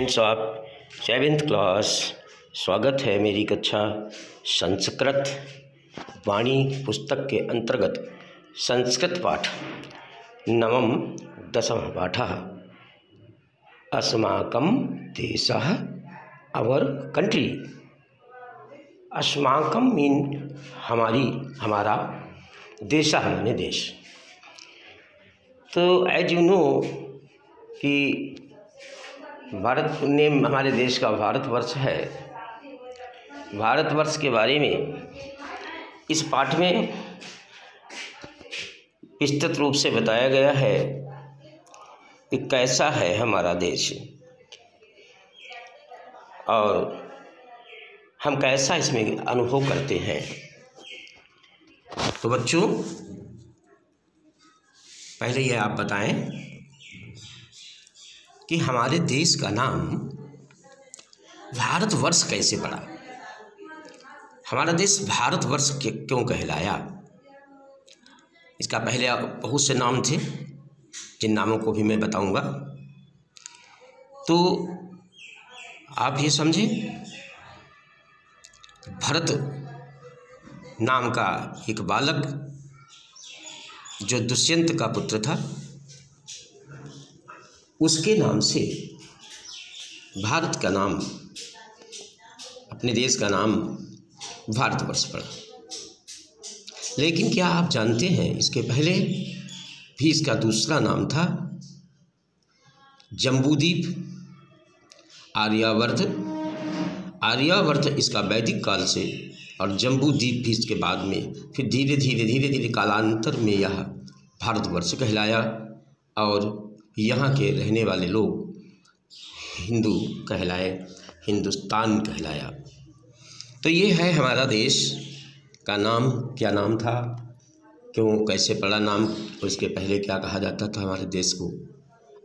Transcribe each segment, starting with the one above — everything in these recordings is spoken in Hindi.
स्टूडेंट्स ऑफ 7th क्लास, स्वागत है मेरी कक्षा संस्कृत वाणी पुस्तक के अंतर्गत संस्कृत पाठ नवम दशमः पाठः अस्माकं देशः अवर कंट्री। अस्माकं मीन हमारा, देशः माने देश। तो एज यू नो कि भारत ने हमारे देश का भारतवर्ष है। भारतवर्ष के बारे में इस पाठ में विस्तृत रूप से बताया गया है कि कैसा है हमारा देश और हम कैसा इसमें अनुभव करते हैं। तो बच्चों, पहले ये आप बताएं कि हमारे देश का नाम भारतवर्ष कैसे पड़ा। हमारा देश भारतवर्ष क्यों कहलाया। इसका पहले बहुत से नाम थे, जिन नामों को भी मैं बताऊंगा। तो आप ये समझें, भरत नाम का एक बालक जो दुष्यंत का पुत्र था, उसके नाम से भारत का नाम, अपने देश का नाम भारतवर्ष पड़ा। लेकिन क्या आप जानते हैं, इसके पहले भी इसका दूसरा नाम था जम्बूद्वीप, आर्यावर्त। आर्यावर्त इसका वैदिक काल से, और जम्बूद्वीप भी इसके बाद में, फिर धीरे धीरे कालांतर में यह भारतवर्ष कहलाया और यहाँ के रहने वाले लोग हिंदू कहलाए, हिंदुस्तान कहलाया। तो ये है हमारा देश का नाम। क्या नाम था, क्यों कैसे पड़ा नाम, और इसके पहले क्या कहा जाता था हमारे देश को,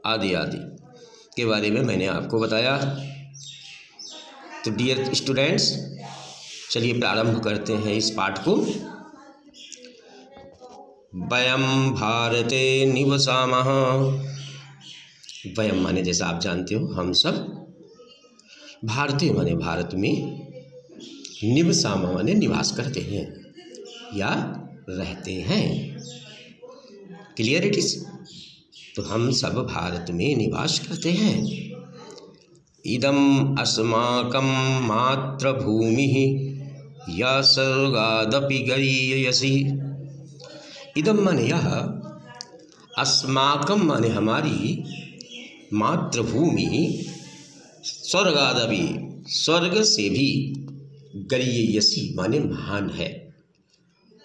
आदि आदि के बारे में मैंने आपको बताया। तो डियर स्टूडेंट्स, चलिए प्रारंभ करते हैं इस पाठ को। वयम भारते निवसामः। वयम माने जैसा आप जानते हो हम सब, भारतीय माने भारत में, निवसाम माने निवास करते हैं या रहते हैं। Clear it is. तो हम सब भारत में निवास करते हैं। इदम अस्माकं मातृभूमि या स्वर्गादपि गरीयसी। इदम माने यह, अस्माकं माने हमारी, मातृभूमि, स्वर्गादपि स्वर्ग से भी, गरीयसी माने महान है।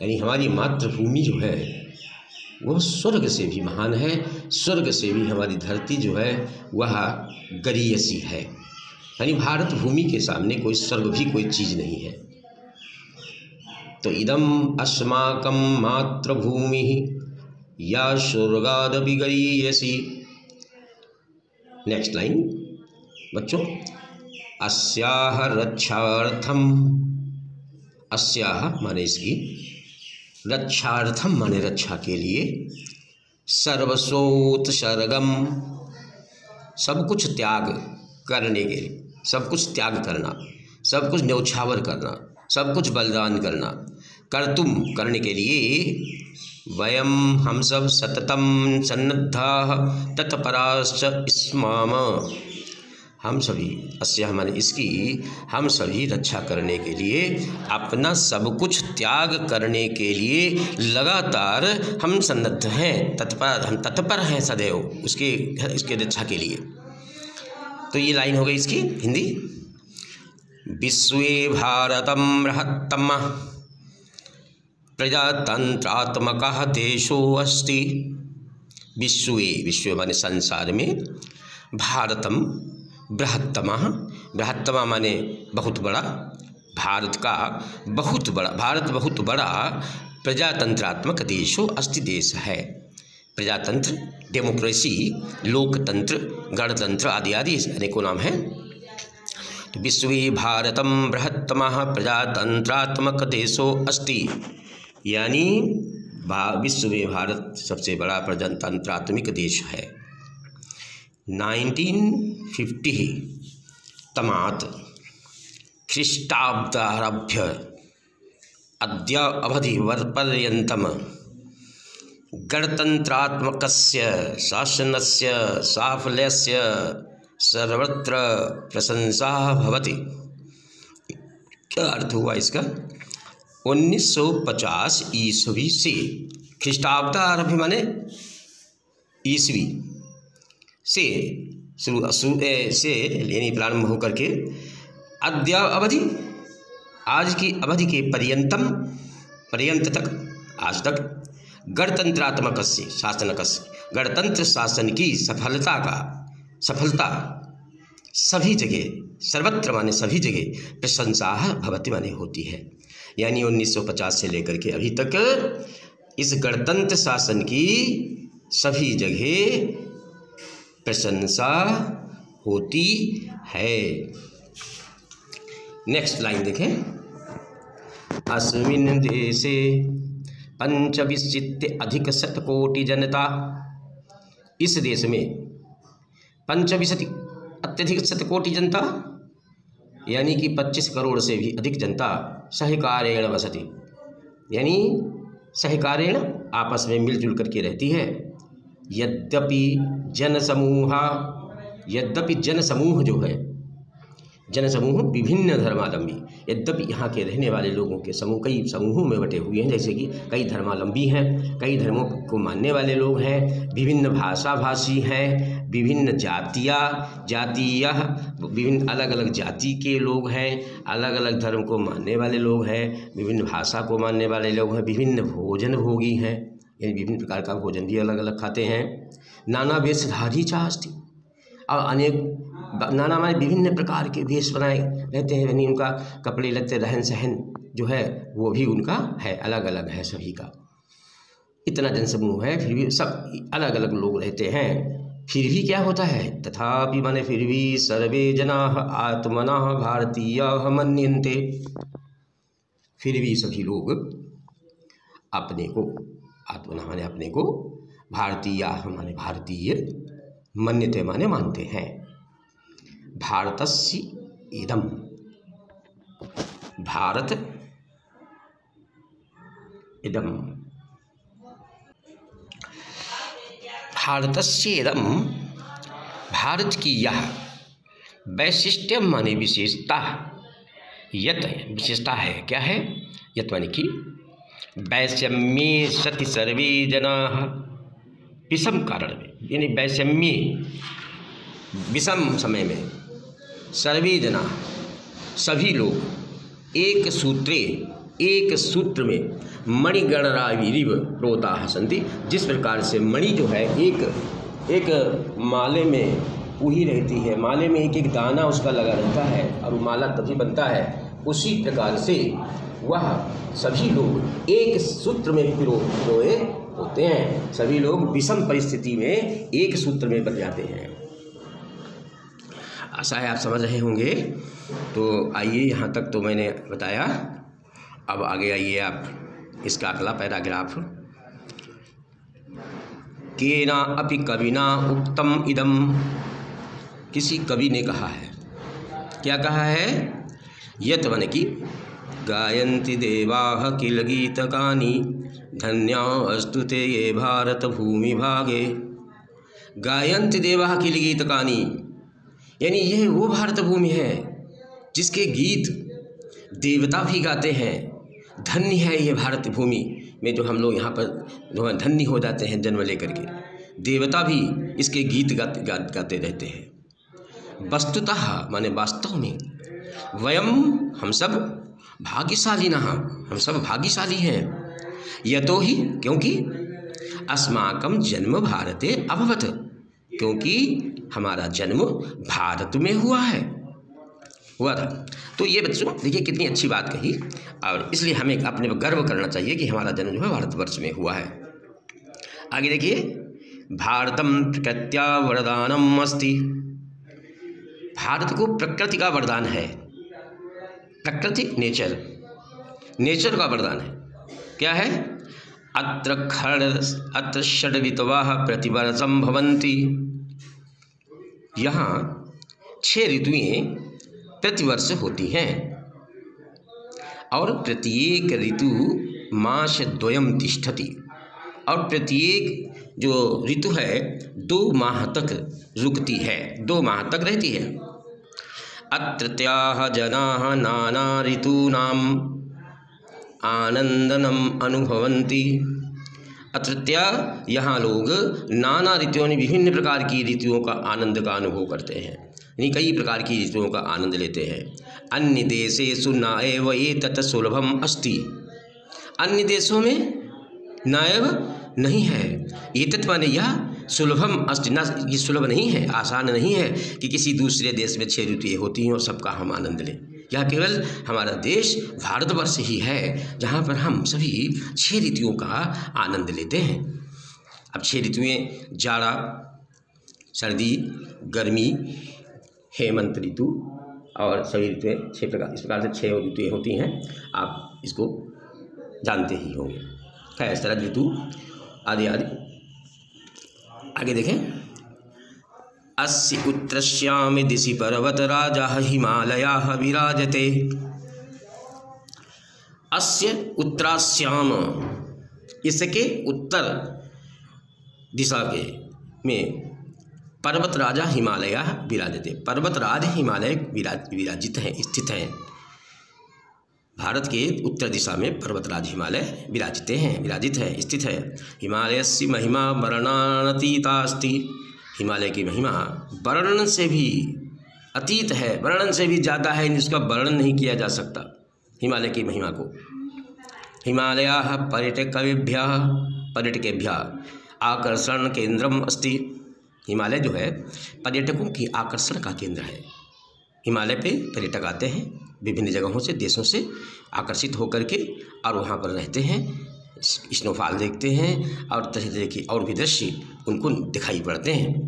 यानी हमारी मातृभूमि जो है वह स्वर्ग से भी महान है। स्वर्ग से भी हमारी धरती जो है वह गरीयसी है। यानी भारत भूमि के सामने कोई स्वर्ग भी कोई चीज़ नहीं है। तो इदम अस्माकं मातृभूमि या स्वर्गादपि गरीयसी। नेक्स्ट लाइन बच्चों, अस्याह रक्षार्थम। अस्याह माने इसकी, रक्षार्थम माने रक्षा के लिए, सर्वसोत्सर्गम सब कुछ त्याग करने के लिए, सब कुछ त्याग करना, सब कुछ न्यौछावर करना, सब कुछ बलिदान करना, कर्तुम करने के लिए, वयम हम सब, सततम सन्नद्धाः तत्पराश्च स्माम। हम सभी, अस्या माने इसकी, हम सभी रक्षा करने के लिए, अपना सब कुछ त्याग करने के लिए लगातार हम सन्नद्ध हैं, तत्पर, हम तत्पर हैं सदैव इसके रक्षा के लिए। तो ये लाइन हो गई इसकी हिंदी। विश्वे भारतम बृहत्तमः प्रजातंत्रात्मकः देशो अस्ति। विश्वे, विश्व माने संसार में, भारतम बृहत्तमः, बृहत्तम माने बहुत बड़ा, भारत का बहुत बड़ा, भारत बहुत बड़ा, प्रजातंत्रात्मक देशो अस्ति देश है। प्रजातंत्र, डेमोक्रेसी, लोकतंत्र, गणतंत्र आदि आदि अनेकों नाम हैं। तो विश्वे भारतम बृहत्तमः प्रजातंत्रात्मक देशो अस्ति, यानी विश्व में भारत सबसे बड़ा प्रजातंत्रात्मक देश है। 1950 तमात् ख्रीष्टाब्दारभ्य अद्य अवधि पर्यन्तं गणतन्त्रात्मकस्य शासनस्य साफल्यस्य सर्वत्र प्रशंसा भवति। क्या अर्थ हुआ इसका? 1950 ईस्वी से, ख्रीष्टाब्दारभ्य माने ईस्वी से से लेनी प्रारंभ होकर के अद्य अवधि, आज की अवधि के पर्यंत तक, आज तक गणतंत्रात्मक शासनक, गणतंत्र शासन की सफलता सभी जगह, सर्वत्र माने सभी जगह, प्रशंसा भवति माने होती है। यानी 1950 से लेकर के अभी तक इस गणतंत्र शासन की सभी जगह प्रशंसा होती है। नेक्स्ट लाइन देखें। अस्मिन् देशे 25 जनता, इस देश में 25 अत्यधिक शतकोटि जनता यानी कि 25 करोड़ से भी अधिक जनता सहकारेण वसति, यानी सहकारेण आपस में मिलजुल करके रहती है। यद्यपि जनसमूह जो है, जनसमूह विभिन्न धर्मावलंबी, यद्यपि यहाँ के रहने वाले लोगों के समूह कई समूहों में बटे हुए हैं, जैसे कि कई धर्मावलंबी हैं, कई धर्मों को मानने वाले लोग हैं, विभिन्न भाषा भाषी हैं, विभिन्न जातीय विभिन्न अलग अलग जाति के लोग हैं, अलग अलग धर्म को मानने वाले लोग हैं, विभिन्न भाषा को मानने वाले लोग हैं, विभिन्न भोजन भोगी हैं, यानी विभिन्न प्रकार का भोजन भी अलग अलग खाते हैं। नाना वेशधारी चास्ति, और अनेक नाना माने विभिन्न प्रकार के वेश बनाए रहते हैं, यानी उनका कपड़े लत्ते रहन सहन जो है वो भी उनका है, अलग अलग है सभी का। इतना जनसमूह है, फिर भी सब अलग अलग लोग रहते हैं। फिर भी क्या होता है? तथापि माने फिर भी सर्वे जनाः आत्मनः भारतीयाः मन्यन्ते, फिर भी सभी लोग अपने को, आत्मनः माने अपने को, भारतीयाः माने भारतीय, मन्यते माने मानते हैं। भारतस्य इदं, भारत इदं, भारतस्य इदं, भारत की यह वैशिष्ट्य माने विशेषता, यत विशेषता है, क्या है? यत माने कि वैषम्ये सति सर्वे जनाः, विषम कारण में, यानी वैषम्ये विषम समय में, सर्वे जना सभी लोग, एक सूत्र में मणिगणराविरिव प्रोताः सन्ति, जिस प्रकार से मणि जो है एक माले में पूही रहती है, माले में एक एक दाना उसका लगा रहता है और वो माला तभी बनता है, उसी प्रकार से वह सभी लोग एक सूत्र में पिरोए होते हैं। सभी लोग विषम परिस्थिति में एक सूत्र में बन जाते हैं। आशा है आप समझ रहे होंगे। तो आइए, यहाँ तक तो मैंने बताया, अब आगे आइए आप इसका अगला पैराग्राफ। केना अपि कविना उक्तम इदम, किसी कवि ने कहा है, क्या कहा है? यत माने कि गायन्ति देवाः किल गीतकानि धन्यास्तु ते ये भारत भूमि भागे। गायन्ति देवाः किल गीतकानि, यानी यह वो भारत भूमि है जिसके गीत देवता भी गाते हैं। धन्य है ये भारत भूमि में जो हम लोग यहाँ पर धन्य हो जाते हैं जन्म लेकर के, देवता भी इसके गीत गाते रहते हैं। वस्तुतः माने वास्तव में, वयम हम सब भाग्यशालिनः, हम सब भाग्यशाली हैं। यतो ही, क्योंकि अस्माकं जन्म भारते अभवत्, क्योंकि हमारा जन्म भारत में हुआ था। तो ये बच्चों देखिए कितनी अच्छी बात कही, और इसलिए हमें अपने पर गर्व करना चाहिए कि हमारा जन्म जो है भारतवर्ष में हुआ है। आगे देखिए, भारतम प्रकृत्या वरदानम अस्ति, भारत को प्रकृति का वरदान है। प्रकृति नेचर का वरदान है। क्या है? अत्र षड्ऋतवः प्रतिवर्षं भवन्ति, यहाँ 6 ऋतुएं प्रतिवर्ष होती हैं और प्रत्येक ऋतु मासद्वयं तिष्ठति, और प्रत्येक जो ऋतु है 2 माह तक रुकती है, 2 माह तक रहती है। अत्रत्याः जनाः नाना ऋतूनाम् आनंदनम अनुभवन्ति। अत्रत्या यहाँ लोग नाना ऋतुओं, विभिन्न प्रकार की ऋतुओं का आनंद का अनुभव करते हैं, यानी कई प्रकार की ऋतुओं का आनंद लेते हैं। अन्य देशेषु न एव एतत् सुलभम अस्ति। अन्य देशों में नायब नहीं है, एतत् माने यह, सुलभम अस्ति ना, ये सुलभ नहीं है, आसान नहीं है कि किसी दूसरे देश में 6 ऋतुएँ होती हैं और सबका हम आनंद लें। यह केवल हमारा देश भारतवर्ष ही है जहाँ पर हम सभी 6 ऋतुओं का आनंद लेते हैं। अब 6 ऋतुएँ जाड़ा, सर्दी, गर्मी, हेमंत ऋतु और सभी ऋतुएँ 6 प्रकार, इस प्रकार से 6 ऋतुएँ होती हैं। आप इसको जानते ही होंगे। खैर, शरद ऋतु आदि आदि। आगे देखें। अस्य उत्तरस्याम दिशि पर्वतराजः हिमालयाः विराजते। अस्य उत्तरास्याम, इसके उत्तर दिशा के में पर्वतराजा हिमालय विराजते। पर्वतराज हिमालय विराजित हैं, स्थित हैं। भारत के उत्तर दिशा में पर्वतराज हिमालय विराजित है, स्थित है। हिमालयस्य महिमा वर्णनातीतास्ति। हिमालय की महिमा वर्णन से भी अतीत है, वर्णन से भी ज़्यादा है, जिसका वर्णन नहीं किया जा सकता हिमालय की महिमा को। हिमालयाः पर्यटकेभ्यः आकर्षण केंद्रम अस्ति। हिमालय जो है पर्यटकों की आकर्षण का केंद्र है। हिमालय पे पर्यटक आते हैं विभिन्न जगहों से, देशों से आकर्षित होकर के, और वहाँ पर रहते हैं, स्नोफॉल देखते हैं और तरह तरह की और भी दृश्य उनको दिखाई पड़ते हैं।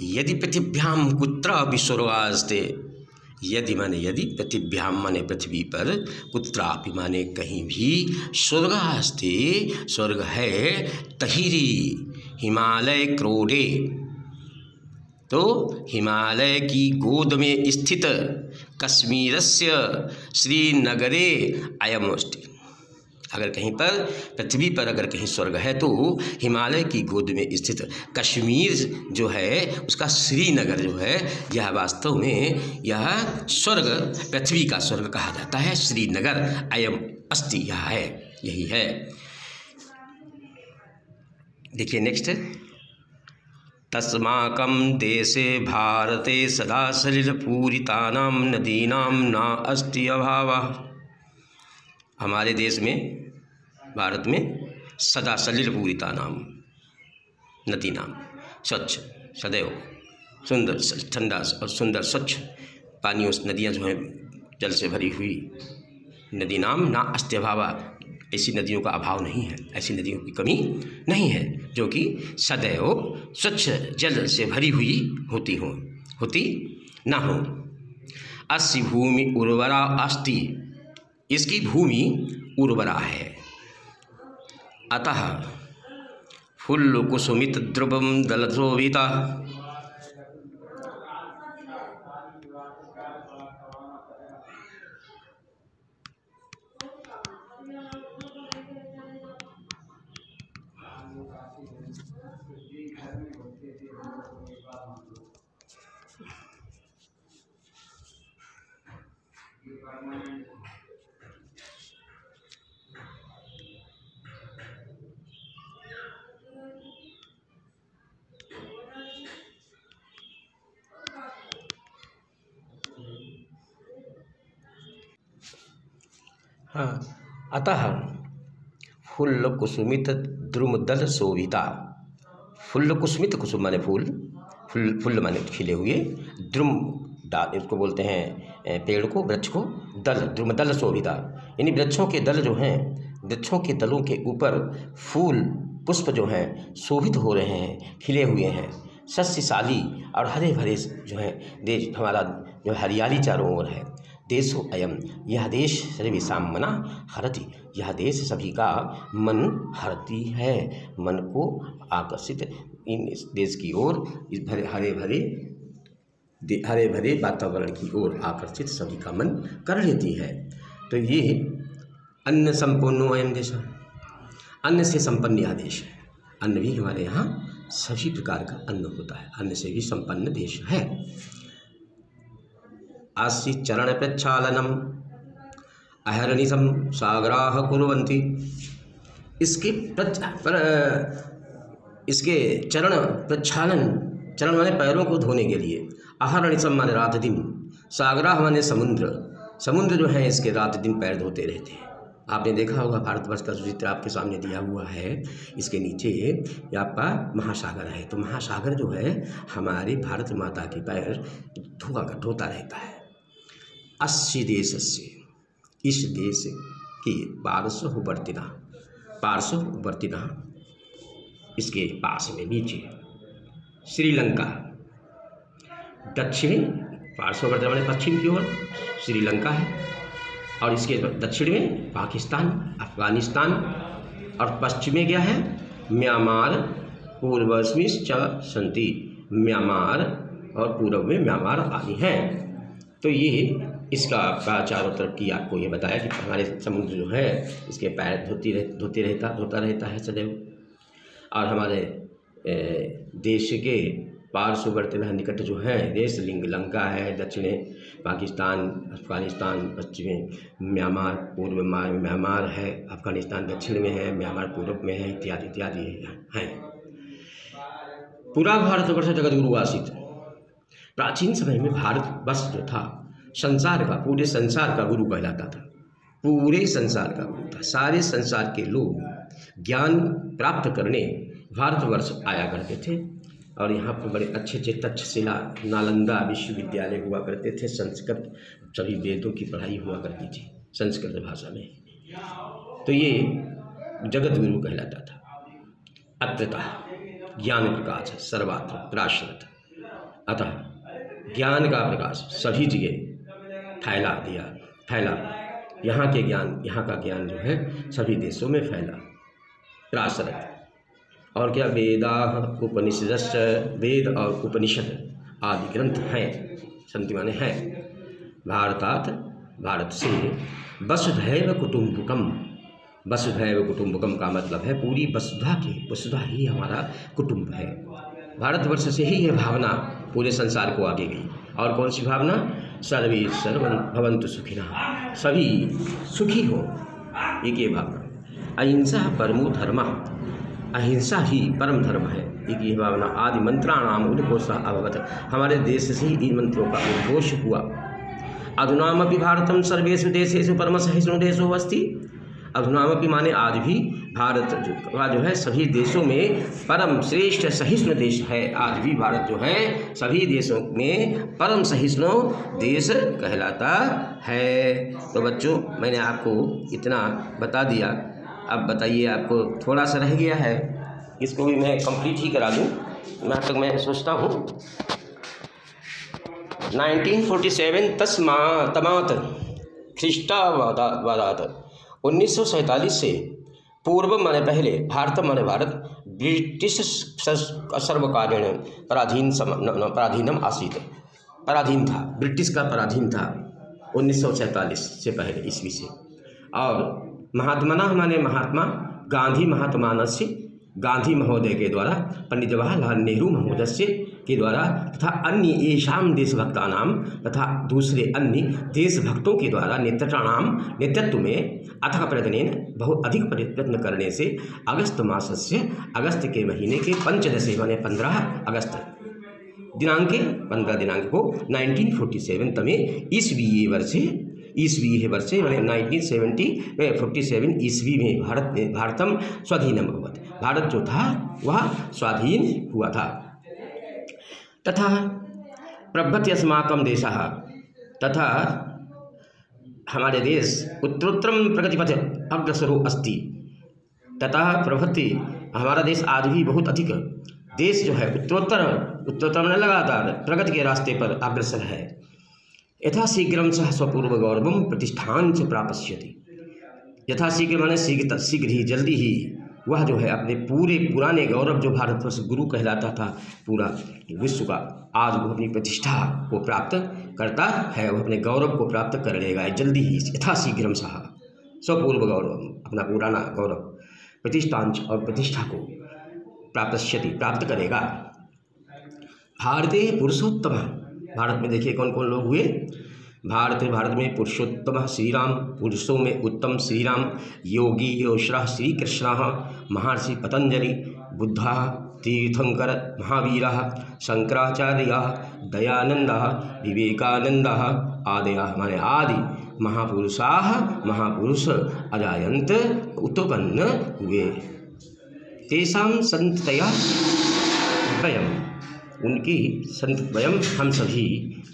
यदि पृथिव्याम कुत्रापि स्वर्गास्ते। यदि माने यदि, पृथिव्याम माने पृथ्वी पर, कुत्रापि माने कहीं भी, स्वर्गास्ते स्वर्ग है, तहिरी हिमालय क्रोडे, तो हिमालय की गोद में स्थित कश्मीरस्य श्रीनगरे अयमस्ति। अगर कहीं पर पृथ्वी पर अगर कहीं स्वर्ग है तो हिमालय की गोद में स्थित कश्मीर जो है उसका श्रीनगर जो है, यह वास्तव में यह स्वर्ग, पृथ्वी का स्वर्ग कहा जाता है। श्रीनगर अयम अस्ति, यह है, यही है। देखिए नेक्स्ट। तस्माकं देशे भारते सदा सलिलपूरितानां नदीनां न अस्ति अभावः। हमारे देश में, भारत में, सदा सलिलपूरितानां नदीनां, स्वच्छ, सदैव सुंदर, ठंडा और सुंदर स्वच्छ पानियों से नदियाँ जो हैं जल से भरी हुई, नदीनाम ना अस्ति अभावः, ऐसी नदियों का अभाव नहीं है, ऐसी नदियों की कमी नहीं है जो कि सदैव स्वच्छ जल से भरी हुई होती ना हो। अस्य भूमि उर्वरा अस्ति। इसकी भूमि उर्वरा है। अतः फुल्ल कुसुमित ध्रुवम दलशोभिता। हाँ, अतः फुल्ल कुसुमित द्रुमदल शोभिता। फुल्ल कुसुमित, कुसुम माने फूल, फुल्ल माने खिले हुए, द्रुम डाल, इसको बोलते हैं पेड़ को, वृक्ष को, दल, द्रुमदल शोभिता, यानी वृक्षों के दल जो हैं, वृक्षों के दलों के ऊपर फूल पुष्प जो हैं शोभित हो रहे हैं, खिले हुए हैं, सस्यशाली और हरे भरे जो हैं देश, हमारा जो हरियाली चारों ओर है। देशो अयम, यह देश सर्वेषां मनः हरति। यह देश सभी का मन हरती है, मन को आकर्षित इन इस देश की ओर, इस हरे भरे हरे भरे वातावरण की ओर आकर्षित सभी का मन कर लेती है। तो ये अन्न संपन्नो अयम देश, अन्न से संपन्न यह देश है। अन्न भी हमारे यहाँ सभी प्रकार का अन्न होता है, अन्न से भी संपन्न देश है। आसी चरण प्रक्षालनम अहर्निशम सागराः कुर्वन्ति, इसके चरण प्रक्षालन, चरण माने पैरों को धोने के लिए, अहर्निशम माने रात दिन, सागराः माने समुद्र, समुद्र जो है इसके रात दिन पैर धोते रहते हैं। आपने देखा होगा भारतवर्ष का जो चित्र आपके सामने दिया हुआ है, इसके नीचे आपका महासागर है। तो महासागर जो है हमारी भारत माता के पैर धोता रहता है। अस्सी देश से, इस देश की पार्श्ववर्तिना, इसके पास में नीचे श्रीलंका, दक्षिणी पार्श्ववर्ती माने पश्चिम की ओर श्रीलंका है, और इसके दक्षिण में पाकिस्तान, अफगानिस्तान, और पश्चिम में क्या है म्यांमार, पूर्वस्मिं च सन्ति, म्यांमार और पूर्व में म्यांमार आदि हैं। तो ये इसका आपका चारों तरफ की आपको ये बताया कि हमारे समुद्र जो है इसके पैर धोता रहता है सदैव। और हमारे देश के पार्श्ववर्ती निकट जो है देश श्रीलंका है, दक्षिण पाकिस्तान, अफगानिस्तान, पश्चिम म्यांमार, पूर्व में म्यांमार है, अफगानिस्तान दक्षिण में है, म्यांमार पूर्व में है, इत्यादि इत्यादि हैं। पूरा भारतवर्ष जगत गुरु आसित, प्राचीन समय में भारतवर्ष जो था संसार का, पूरे संसार का गुरु कहलाता था, पूरे संसार का गुरु था। सारे संसार के लोग ज्ञान प्राप्त करने भारतवर्ष आया करते थे, और यहाँ पर बड़े अच्छे अच्छे तक्षशिला, नालंदा विश्वविद्यालय हुआ करते थे। संस्कृत सभी वेदों की पढ़ाई हुआ करती थी संस्कृत भाषा में। तो ये जगत गुरु कहलाता था। अत्रतः ज्ञान प्रकाश सर्वत्र प्राश्रत, अतः ज्ञान का प्रकाश सभी जगह फैला। यहाँ के ज्ञान, यहाँ का ज्ञान जो है सभी देशों में फैला, प्राश्रत। और क्या वेदाः उपनिषदश्च, वेद और उपनिषद आदि ग्रंथ हैं, संति माने हैं। भारतात्, भारत से वसुधैव कुटुम्बकम, वसुधैव कुटुम्बकम का मतलब है पूरी वसुधा ही हमारा कुटुंब है। भारतवर्ष से ही यह भावना पूरे संसार को आगे गई। और कौन सी भावना? सर्वे भवन्तु सुखिनः, सभी सुखी हो, एक ये भावना। अहिंसा परमो धर्मः, अहिंसा ही परम धर्म है, एक ये भावना। आदि मंत्राणाम उद्घोषः अभवत्, हमारे देश से ही इन मंत्रों का उद्घोष हुआ। अधुनामपि भारतम सर्वेषु देशेषु परम सहिष्णु देशो अस्ति, अधुनामपि माने आज भी भारत जो है सभी देशों में परम श्रेष्ठ सहिष्णु देश है। आज भी भारत जो है सभी देशों में परम सहिष्णु देश कहलाता है। तो बच्चों, मैंने आपको इतना बता दिया। अब बताइए, आपको थोड़ा सा रह गया है, इसको भी मैं कंप्लीट ही करा दूं। यहाँ तक मैं सोचता हूँ 1947 तमात ख्रीष्टावादात, 1947 से पूर्व माने पहले, भारत माने भारत, ब्रिटिश सर्वकारेण पराधीनम आसीत, पराधीन था, ब्रिटिश का पराधीन था 1947 से पहले ईस्वी से। और महात्मना माने महात्मा गांधी, महात्मानस्य गांधी महोदय के द्वारा, पंडित जवाहरलाल नेहरू महोदय के द्वारा, तथा अन्य येषाम देशभक्तानाम, तथा दूसरे अन्य देशभक्तों के द्वारा नेतृत्व में अथक प्रयत्नेन, बहुत अधिक प्रयत्न करने से अगस्त मासस्य, अगस्त के महीने के 15 माने 15 अगस्त दिनांके, 15 दिनांक को 1947 तमे ईस्वीये वर्षे माने 1947 ईस्वी में भारतम स्वाधीनम अभवत्, भारत जो था वह स्वाधीन हुआ था। तथा प्रभृति अस्माकं देशः, तथा हमारे देश उत्तरोत्तरम प्रगतिपथ अग्रसरो अस्ति, तथा प्रभृति हमारा देश आज भी बहुत अधिक, देश जो है उत्तरोत्तर में लगातार प्रगति के रास्ते पर अग्रसर है। यथाशीघ्रम सह स्वपूर्व गौरवम प्रतिष्ठान च प्राप्स्यति, यथाशीघ्र माने शीघ्र ही, जल्दी ही वह जो है अपने पूरे पुराने गौरव जो भारतवर्ष गुरु कहलाता था पूरा विश्व का, आज वो अपनी प्रतिष्ठा को प्राप्त करता है, वो अपने गौरव को प्राप्त कर लेगा जल्दी ही, यथाशीघ्रम सह स्वपूर्व गौरव, अपना पुराना गौरव प्रतिष्ठांश और प्रतिष्ठा को प्राप्त करेगा। भारतीय पुरुषोत्तम, भारत में देखिए कौन कौन लोग हुए। भारत में पुरुषोत्तम श्री राम, पुरुषों में उत्तम श्री राम, योगी योश्रः श्री कृष्ण, महर्षि पतंजलि, बुद्धा, तीर्थंकर, महावीरः, शंकराचार्यः, दयानंदः, विवेकानंदः आदयः माने आदि महापुरुषाः महापुरुष अजायन्त उत्पन्न हुए। तेषां संततया वयम्, उनकी संततवयम् हम सभी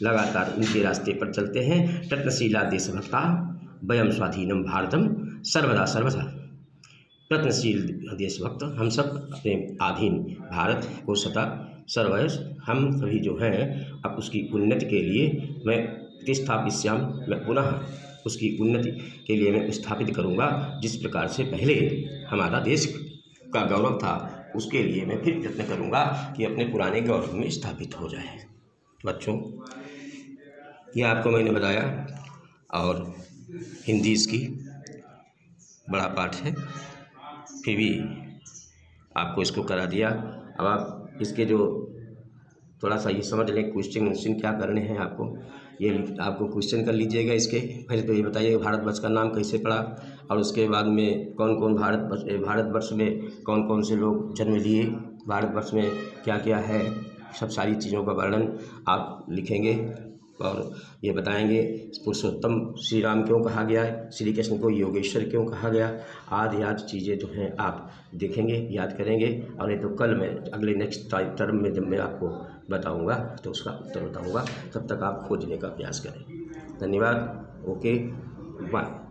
लगातार उनके रास्ते पर चलते हैं। प्रयत्नशीला देशभक्ता वयम स्वाधीनम भारतम सर्वदा सर्वदा, प्रयत्नशील देशभक्त हम सब अपने अधीन भारत को सदा सर्वदा हम सभी जो हैं अब उसकी उन्नति के लिए मैं प्रतिष्ठापिष्यामि, मैं पुनः उसकी उन्नति के लिए मैं स्थापित करूंगा। जिस प्रकार से पहले हमारा देश का गौरव था उसके लिए मैं फिर प्रयत्न करूंगा कि अपने पुराने गौरव में स्थापित हो जाए। बच्चों, ये आपको मैंने बताया और हिंदी इसकी बड़ा पाठ है, फिर भी आपको इसको करा दिया। अब आप इसके जो थोड़ा सा ये समझ लें क्वेश्चन क्या करने हैं आपको, ये आपको क्वेश्चन कर लीजिएगा। इसके पहले तो ये बताइए भारतवर्ष का नाम कैसे पड़ा, और उसके बाद में कौन कौन भारतवर्ष में कौन कौन से लोग जन्म लिए, भारतवर्ष में क्या क्या है, सब सारी चीज़ों का वर्णन आप लिखेंगे और ये बताएंगे पुरुषोत्तम श्री राम क्यों कहा गया है, श्री कृष्ण को योगेश्वर क्यों कहा गया, आदि चीज़ें जो हैं आप देखेंगे, याद करेंगे। और ये तो कल मैं अगले नेक्स्ट टर्म में जब मैं आपको बताऊंगा तो उसका उत्तर बताऊंगा, तब तक आप खोजने का प्रयास करें। धन्यवाद। Okay, bye.